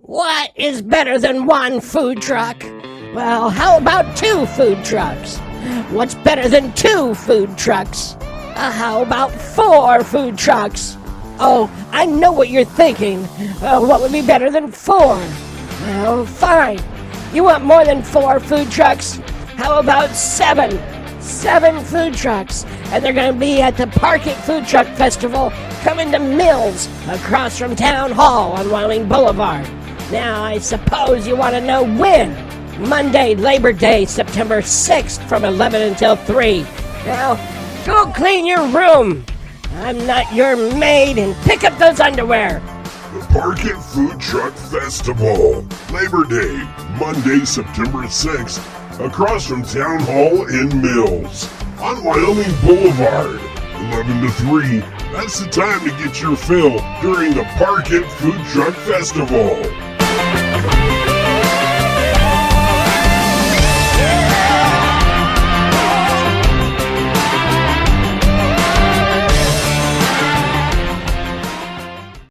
What is better than one food truck? Well, how about 2 food trucks? What's better than 2 food trucks? How about 4 food trucks? Oh, I know what you're thinking. What would be better than 4? Well, fine. You want more than 4 food trucks? How about 7? 7 food trucks. And they're going to be at the Park It Food Truck Festival coming to Mills across from Town Hall on Wyoming Boulevard. Now, I suppose you want to know when. Monday, Labor Day, September 6th from 11 until 3. Now, go clean your room. I'm not your maid, and pick up those underwear. The Park It Food Truck Festival, Labor Day, Monday, September 6th, across from Town Hall in Mills, on Wyoming Boulevard, 11 to 3. That's the time to get your fill during the Park It Food Truck Festival.